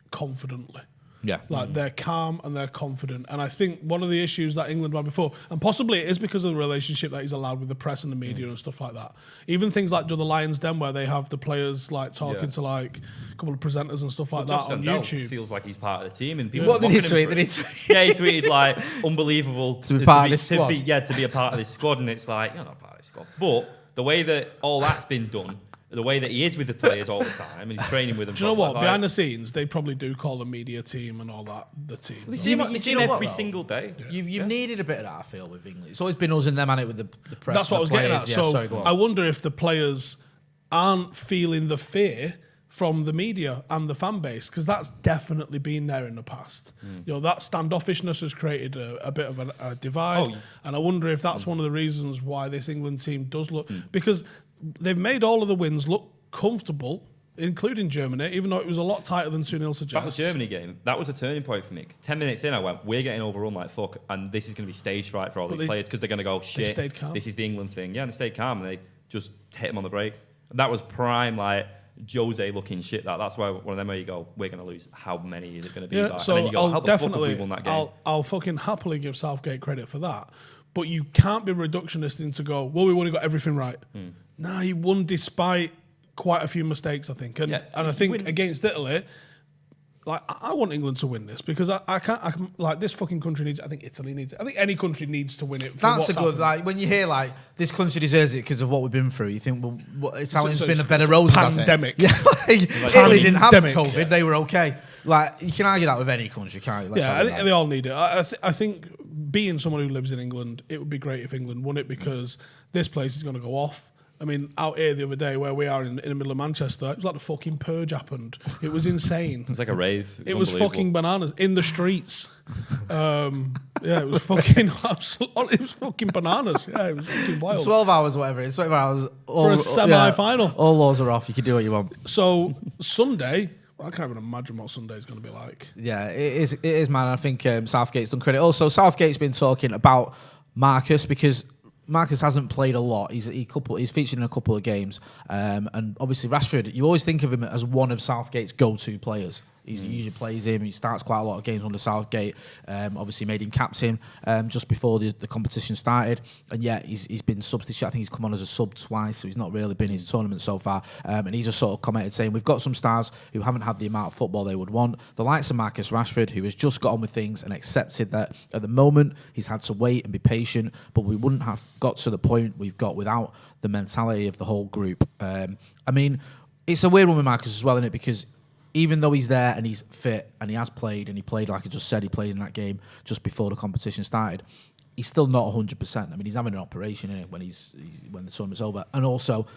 confidently. Yeah. Like they're calm and they're confident. And I think one of the issues that England had before, and possibly it is because of the relationship that he's allowed with the press and the media and stuff like that. Even things like the Lions Den where they have the players like talking to like a couple of presenters and stuff like that on YouTube. Feels like he's part of the team. And people what did he tweet? Yeah, he tweeted like unbelievable to be part of this squad. To be a part of this squad. And it's like, you're not part of this squad. But the way that all that's been done, the way that he is with the players all the time, and he's training with them. Do you know what? Behind the scenes, they probably do call the media team and all that the team. They see him every single day. You've needed a bit of that, I feel, with England. It's always been us and them on it with the press. That's what I was getting at. So I wonder if the players aren't feeling the fear from the media and the fan base, because that's definitely been there in the past. That standoffishness has created a bit of a divide, and I wonder if that's one of the reasons why this England team does look... Because they've made all of the wins look comfortable, including Germany, even though it was a lot tighter than 2-0 suggests. That Germany game, that was a turning point for me. Because 10 minutes in, I went, we're getting overrun like fuck, and this is going to be stage fright for all these players, because they're going to go, shit, this is the England thing. Yeah, and they stayed calm, and they just hit them on the break. And that was prime, like, Jose-looking shit. That's why one of them where you go, we're going to lose. How many is it going to be? Yeah, so and then you go, how the fuck have we won that game? I'll fucking happily give Southgate credit for that. But you can't be reductionist into go, well, we've only got everything right. No, he won despite quite a few mistakes, I think. And I think against Italy, like, I want England to win this because I can't, like, this fucking country needs it. I think Italy needs it. I think any country needs to win it. That's a good, like, when you hear, like, this country deserves it because of what we've been through, you think, well, Italians been a bed of roses. Pandemic. Yeah, Italy didn't have COVID, they were okay. Like, you can argue that with any country, can't you? I think they all need it. I think being someone who lives in England, it would be great if England won it because this place is going to go off. I mean, out here the other day where we are in the middle of Manchester, it was like the fucking purge happened. It was insane. It was like a rave. It was fucking bananas in the streets. It was fucking it was fucking bananas. Yeah, it was fucking wild. 12 hours, whatever it is. 12 hours. For a semi-final. All laws are off. You can do what you want. So Sunday... I can't even imagine what Sunday's going to be like. Yeah, it is, man. I think Southgate's done credit. Also, Southgate's been talking about Marcus because Marcus hasn't played a lot. He's featured in a couple of games. And obviously Rashford, you always think of him as one of Southgate's go-to players. He usually plays him. He starts quite a lot of games under Southgate. Obviously made him captain just before the competition started. And yeah, he's been substituted. I think he's come on as a sub twice, so he's not really been in his tournament so far. And he's just sort of commented saying, we've got some stars who haven't had the amount of football they would want. The likes of Marcus Rashford, who has just got on with things and accepted that at the moment he's had to wait and be patient, but we wouldn't have got to the point we've got without the mentality of the whole group. I mean, it's a weird one with Marcus as well, isn't it? Because even though he's there and he's fit and he has played, and he played, like I just said, he played in that game just before the competition started, he's still not 100%. I mean, he's having an operation, innit, when the tournament's over. And also,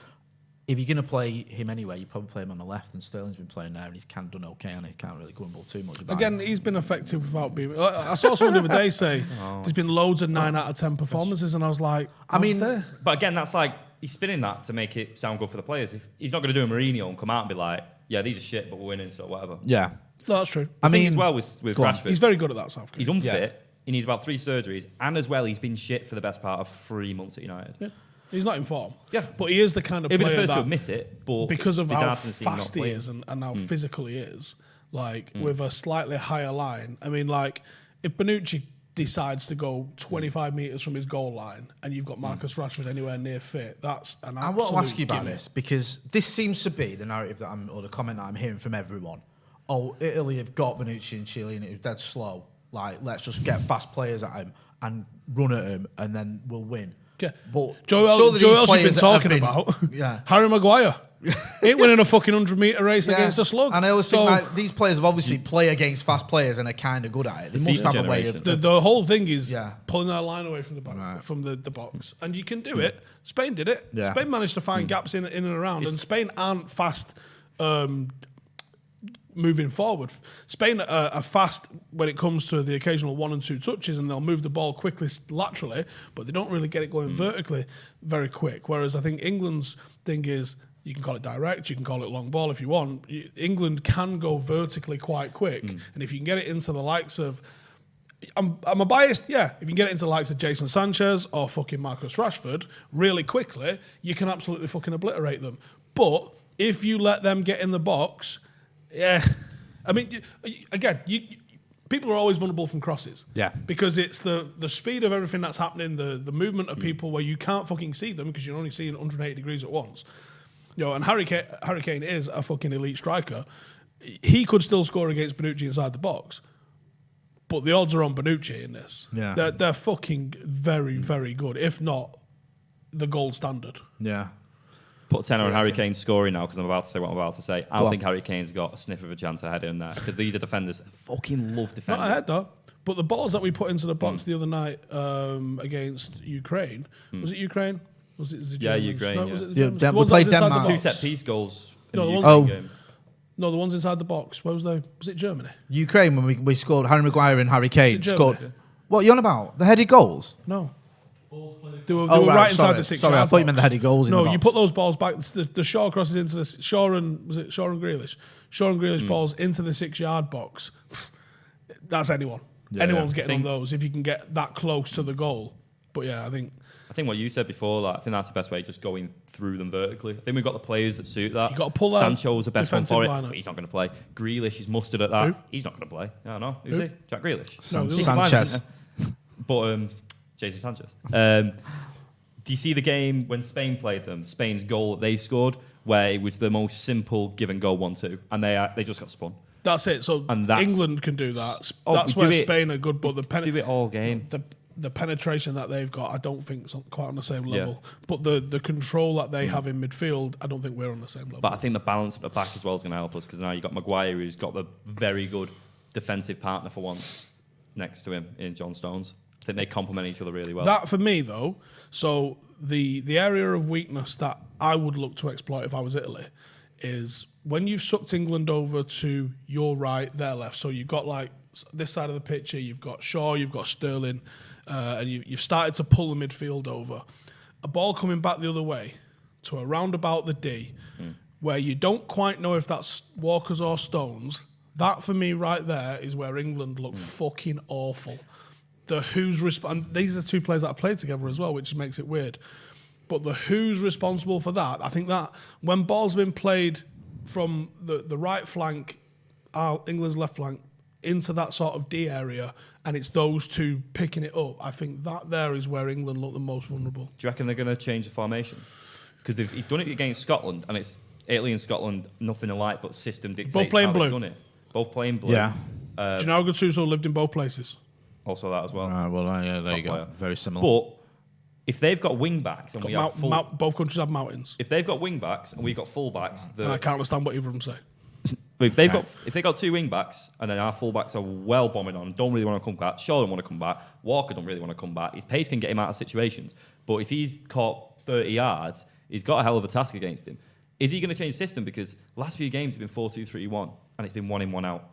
if you're going to play him anyway, you probably play him on the left, and Sterling's been playing there, and he's kind of done okay, and he can't really grumble too much about Again, he's been effective without being... I saw someone the other day say there's been loads of 9 out of 10 performances, and I was like, but again, that's like, he's spinning that to make it sound good for the players. If he's not going to do a Mourinho and come out and be like, yeah, these are shit, but we're winning, so whatever. Yeah. No, that's true. I mean, as well with Rashford, he's very good at that, Southgate. He's unfit. He needs about 3 surgeries, and as well, he's been shit for the best part of 3 months at United. Yeah. He's not in form. Yeah. But he is the kind of player He'll be the first that, to admit it, but because of how fast he is and how physical he is, with a slightly higher line. I mean, like, if Bonucci decides to go 25 metres from his goal line and you've got Marcus Rashford anywhere near fit, that's an absolute I want to ask you about gimme. this, because this seems to be the narrative that or the comment that I'm hearing from everyone. Oh, Italy have got Bonucci and Chile and it was dead slow. Like, let's just get fast players at him and run at him and then we'll win. Yeah. But Joe else you've been talking about? Yeah. Harry Maguire. Ain't winning a fucking 100-metre race against a slug. And I always think like, these players have obviously play against fast players and are kind of good at it. They must have a way of... The whole thing is pulling that line away from the back, from the box. And you can do it. Spain did it. Yeah. Spain managed to find gaps in and around. And Spain aren't fast moving forward. Spain are fast when it comes to the occasional 1 and 2 touches, and they'll move the ball quickly laterally, but they don't really get it going vertically very quick. Whereas I think England's thing is, you can call it direct, you can call it long ball if you want. England can go vertically quite quick, and if you can get it into the likes of... I'm a biased, yeah. If you can get it into the likes of Jason Sanchez or fucking Marcus Rashford really quickly, you can absolutely fucking obliterate them. But if you let them get in the box... Yeah, I mean, again, people are always vulnerable from crosses. Yeah, because it's the speed of everything that's happening, the movement of people where you can't fucking see them because you're only seeing 180 degrees at once. And Harry Kane is a fucking elite striker. He could still score against Bonucci inside the box, but the odds are on Bonucci in this. Yeah, they're fucking very, very good, if not the gold standard. Yeah. Put a tenner on Harry Kane scoring now, because I'm about to say what I'm about to say. I don't think Harry Kane's got a sniff of a chance ahead in there, because these are defenders that fucking love defending. Not ahead though. But the balls that we put into the box the other night against Ukraine, was it Ukraine? Was it the Germans? Yeah, Ukraine. No, yeah. was it the Germans? We played Denmark. 2 set-piece goals in No, the the Ukraine ones- game. No, the ones inside the box. What was they? Was it Germany? Ukraine, when we scored, Harry Maguire and Harry Kane Germany? scored. What are you on about? The headed goals? No. They were right inside the 6 yard Sorry, I thought you box. meant the headed goals. No, you put those balls back. The Shaw crosses into the Shaw and Grealish. Shaw and Grealish balls into the 6 yard box. That's anyone. Anyone's getting on those if you can get that close to the goal. But yeah, I think what you said before, like, I think that's the best way, just going through them vertically. I think we've got the players that suit that. You got to pull that. Sancho's the best one for it, lineup. but he's not going to play. Grealish is mustard at that. Who? He's not going to play. I don't know. Who's he? Jack Grealish. No, Sanchez. But Jason Sanchez. Do you see the game when Spain played them? Spain's goal that they scored, where it was the most simple give and go 1-2, and they just got spun. That's it. So England can do that. That's where Spain are good, but do it all game. The penetration that they've got, I don't think is quite on the same level. Yeah. But the control that they have in midfield, I don't think we're on the same level. But I think the balance at the back as well is going to help us, because now you've got Maguire, who's got the very good defensive partner for once next to him in John Stones. I think they complement each other really well. That for me though, so the area of weakness that I would look to exploit if I was Italy is when you've sucked England over to your right, their left. So you've got like this side of the pitch here, you've got Shaw, you've got Sterling, and you've started to pull the midfield over. A ball coming back the other way to around about the D, where you don't quite know if that's Walker's or Stones. That for me right there is where England look fucking awful. These are 2 players that have played together as well, which makes it weird. But who's responsible for that? I think that when ball's been played from the right flank England's left flank into that sort of D area, and it's those two picking it up, I think that there is where England look the most vulnerable. Do you reckon they're going to change the formation? Because he's done it against Scotland, and it's Italy and Scotland, nothing alike, but system dictates both playing how blue. they've done it. Both playing blue. Yeah. Do you know how Gattuso lived in both places? Also that as well. Yeah, there you go. Player. Very similar. But if they've got wing backs and we have both countries have mountains. if they've got wing backs and we've got full backs, And I can't understand what either of them say. if they've got two wing backs and then our full backs are well bombing on, don't really want to come back. Shaw don't want to come back. Walker don't really want to come back. His pace can get him out of situations, but if he's caught 30 yards, he's got a hell of a task against him. Is he going to change the system? Because last few games have been 4-2-3-1 and it's been 1 in, 1 out,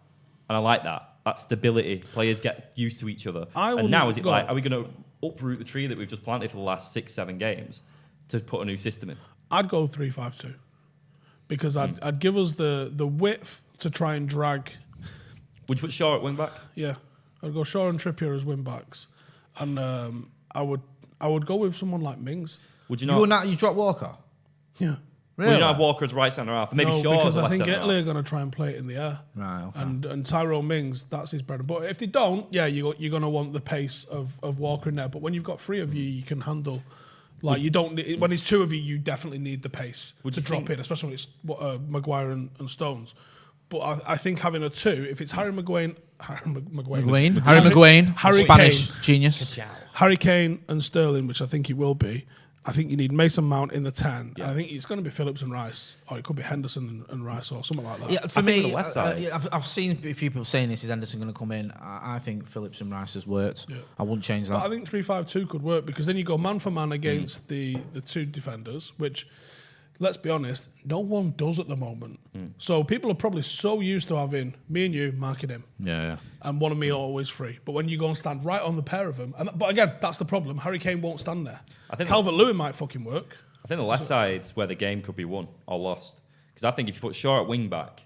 and I like that. That stability. Players get used to each other. And now is it like, are we going to uproot the tree that we've just planted for the last 6-7 games to put a new system in? I'd go 3-5-2 because I'd give us the width to try and drag. Would you put Shaw at wing back? Yeah, I'd go Shaw and Trippier as wing backs, and I would go with someone like Mings. Would you not? You drop Walker? Yeah. Really? Would you not have Walker as right centre half? Maybe no, Shaw because as I think left Italy are going to try and play it in the air. Right. Okay. And Tyrone Mings, that's his bread and butter. If they don't, yeah, you're going to want the pace of Walker in there. But when you've got 3 of you, you can handle. Like you don't. When it's 2 of you, you definitely need the pace to drop in, especially when it's Maguire and Stones. But I think having a 2, if it's Harry Maguire, Spanish genius, Harry Kane and Sterling, which I think he will be. I think you need Mason Mount in the 10. Yeah. And I think it's going to be Phillips and Rice, or it could be Henderson and Rice, or something like that. Yeah, for me, I've seen people saying this is Henderson going to come in. I think Phillips and Rice has worked. Yeah. I wouldn't change that. But I think 3-5-2 could work because then you go man for man against the 2 defenders, which, let's be honest, no one does at the moment. So people are probably so used to having me and you marking him. Yeah. And one of me always free. But when you go and stand right on the pair of them, but again, that's the problem. Harry Kane won't stand there. I think Calvert-Lewin might fucking work. I think the left side's where the game could be won or lost. Because I think if you put Shaw at wing back,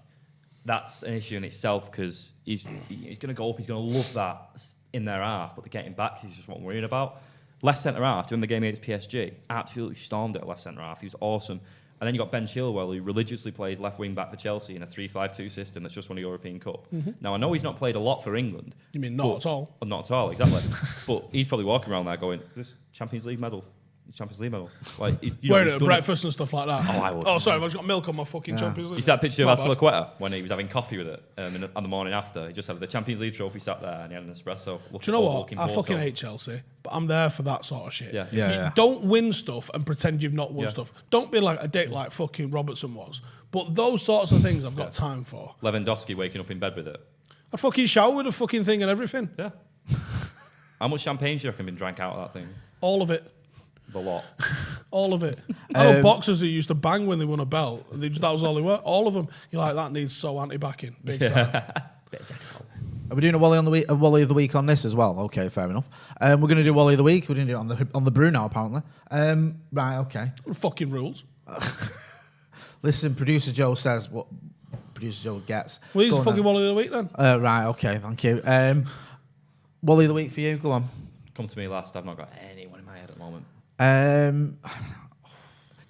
that's an issue in itself because he's going to go up, he's going to love that in their half, but the getting back is just what I'm worrying about. Left centre half, during the game against PSG, absolutely stormed at left centre half. He was awesome. And then you got Ben Chilwell, who religiously plays left wing back for Chelsea in a 3-5-2 system that's just won a European Cup. Now, I know he's not played a lot for England. You mean not at all? Not at all, exactly. But he's probably walking around there going, this Champions League medal. Champions League medal. Like, wearing at breakfast and stuff like that. Oh, I would. Oh, sorry, I've just got milk on my fucking Champions League. You saw that picture of Azpilicueta when he was having coffee with it on the morning after? He just had the Champions League trophy sat there and he had an espresso. Do you know what? I fucking hate Chelsea, but I'm there for that sort of shit. Yeah. Don't win stuff and pretend you've not won stuff. Don't be like a dick like fucking Robertson was. But those sorts of things I've got time for. Lewandowski waking up in bed with it. I fucking shower with a fucking thing and everything. Yeah. How much champagne do you reckon been drank out of that thing? All of it. The lot. All of it. I know boxers who used to bang when they won a belt. That was all they were. All of them. You're like, that needs so anti-backing. Big time. Are we doing a Wally of the week on this as well? Okay, fair enough. We're going to do Wally of the week. We're going to do it on the Brew now, apparently. Right, okay. Fucking rules. Listen, producer Joe says what producer Joe gets. Well, he's the fucking Wally of the week then. Right, okay, thank you. Wally of the week for you. Go on. Come to me last. I've not got anyone in my head at the moment. Do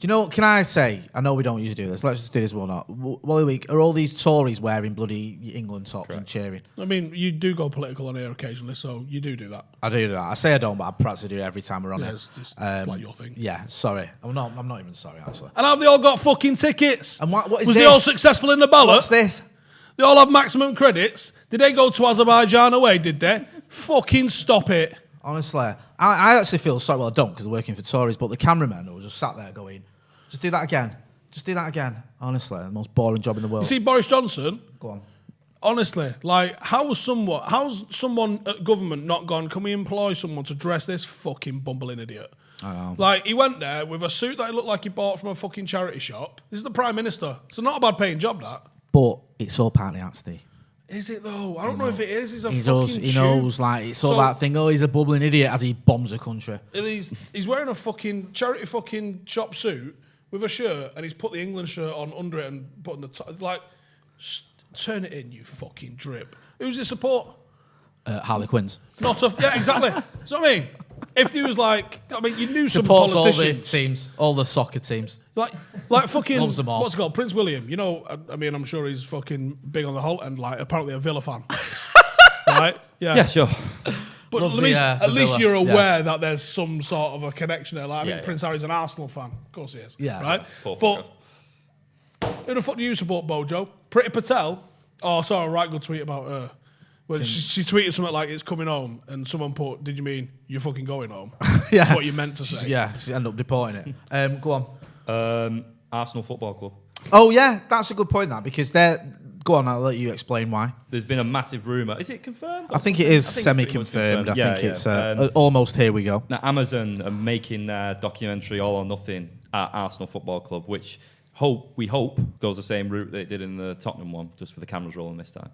you know what can I say? I know we don't usually do this. Let's just do this one. Wally Week, are all these Tories wearing bloody England tops and cheering? I mean, you do go political on here occasionally, so you do that. I do that. I say I don't, but I practically do it every time we're on it. It's like your thing. Yeah, sorry. I'm not even sorry, actually. And have they all got fucking tickets? And what is Was this? They all successful in the ballot? What's this? They all have maximum credits? Did they go to Azerbaijan away, did they? Fucking stop it. Honestly, I actually feel sorry. Well, I don't because they're working for Tories, but the cameramen who just sat there going, just do that again. Just do that again. Honestly, the most boring job in the world. You see, Boris Johnson? Go on. Honestly, like, how's someone at government not gone, can we employ someone to dress this fucking bumbling idiot? I know. Like, he went there with a suit that he looked like he bought from a fucking charity shop. This is the Prime Minister. It's not a bad paying job, that. But it's all partly at Steve. Is it though? I don't know if it is. He's a he fucking does. He knows, like, it's all that thing. Oh, he's a bubbling idiot as he bombs a country. He's wearing a fucking charity fucking shop suit with a shirt, and he's put the England shirt on under it and putting the top. Like, turn it in, you fucking drip. Who's his support? Harley Quinn's. Yeah, exactly. Do you know what I mean? if there was like, I mean, you knew some Supports all the politicians. teams, all the soccer teams. Like fucking, Loves them all. what's it called? Prince William. You know, I mean, I'm sure he's fucking big on the Holt and like apparently a Villa fan. Right? Yeah. Yeah, sure. But Love at least Villa. you're aware that there's some sort of a connection there. Like, I think Yeah. Prince Harry's an Arsenal fan. Of course he is. Yeah. Right? Poor But who the fuck do you support, Bojo? Pretty Patel? Oh, I saw a right good tweet about her. When she tweeted something like, it's coming home, and someone put, did you mean you're fucking going home? Yeah. That's what you meant to say. Yeah, she ended up deporting it. Go on. Arsenal Football Club. Oh, yeah, that's a good point, that, because they're... Go on, I'll let you explain why. There's been a massive rumour. Is it confirmed? I think it is I think it's pretty much semi-confirmed. I confirmed. think it's almost here we go. Now, Amazon are making their documentary All or Nothing at Arsenal Football Club, which we hope goes the same route that it did in the Tottenham one, just with the cameras rolling this time.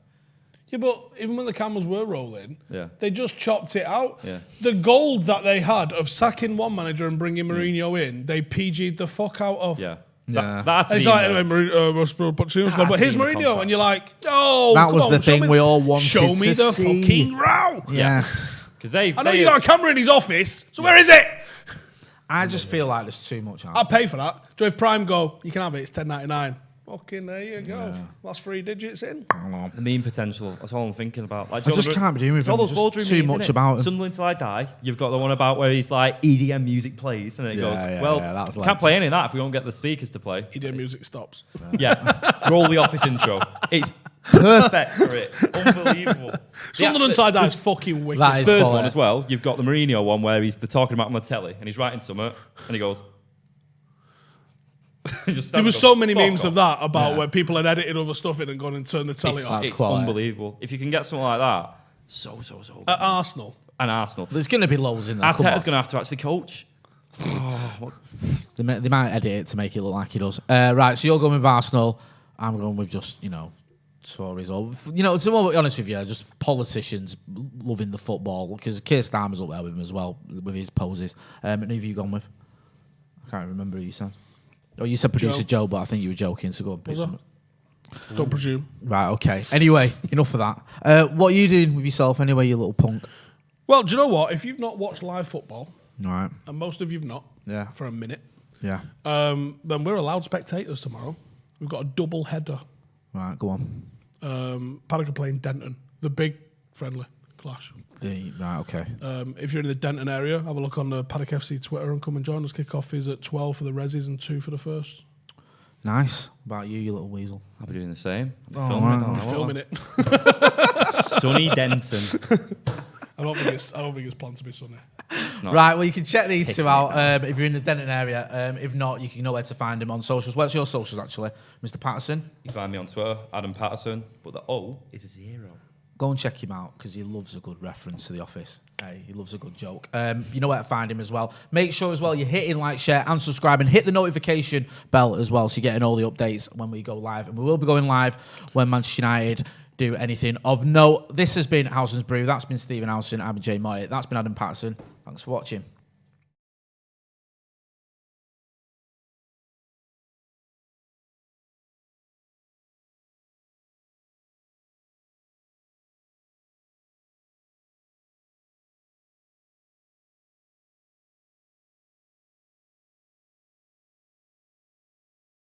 Yeah, but even when the cameras were rolling, Yeah. they just chopped it out. Yeah. The gold that they had of sacking one manager and bringing Mourinho in, they PG'd the fuck out of. Yeah. Yeah. That had to It's be like, in there. anyway, Pochettino's but here's in the Mourinho, contract. and you're like, oh, That come was on, the show thing me- we all wanted Show me to the see. fucking row. Yes. Because I know you got a camera in his office, so where is it? I just feel like there's too much. I'll pay for that. So if Prime go, you can have it, it's $10.99. Fucking there you go. Last 3 digits in. the mean potential. That's all I'm thinking about. Like, I just can't be doing with it's all him. those Just boardroom too meetings, much innit? about him. Sunderland Till I Die. You've got the one about where he's like EDM music plays, and it goes, well, that's can't legs. play any of that if we won't get the speakers to play. EDM music stops. Yeah, roll the Office intro. It's perfect for it. Unbelievable. Sunderland Till I Die is fucking wicked. That is Spurs quality. one as well. You've got the Mourinho one where they're talking about him on the telly, and he's writing something, and he goes. There were so many memes of that. that about where people had edited other stuff in and gone and turned the telly off. It's quality. unbelievable. If you can get something like that, so good. At Arsenal. And Arsenal. There's going to be loads in there. Come Arteta's on. going to have to actually coach. They might edit it to make it look like he does. Right, so you're going with Arsenal. I'm going with just, Tories. Or, to be honest with you, just politicians loving the football. Because Keir Starmer's up there with him as well, with his poses. And who have you gone with? I can't remember who you said. Oh, you said producer Joe, but I think you were joking, so go on, pick some. Don't presume. Right, okay. Anyway, enough of that. What are you doing with yourself anyway, you little punk? Well, do you know what? If you've not watched live football, All right. and most of you've not, Yeah. for a minute, Yeah. then we're allowed spectators tomorrow. We've got a double header. Right, go on. Paddock are playing Denton, the big friendly clash. Right, okay. If you're in the Denton area, have a look on the Paddock FC Twitter and come and join us. Kick-off is at 12 for the resis and 2 for the first. Nice. About you little weasel. I'll be doing the same. Oh, Filming right. it. You're filming it. Sunny Denton. I don't think it's planned to be sunny. It's not. Right, well, you can check these two Pissing out if you're in the Denton area. If not, you can know where to find him on socials. What's your socials, actually, Mr. Patterson? You can find me on Twitter, Adam Patterson, but the O is a 0. Go and check him out because he loves a good reference to The Office. Hey, he loves a good joke. You know where to find him as well. Make sure as well you're hitting like, share and subscribe and hit the notification bell as well so you're getting all the updates when we go live. And we will be going live when Manchester United do anything of note. This has been Howson's Brew. That's been Stephen Howson. I'm Jay Moyet. That's been Adam Patterson. Thanks for watching.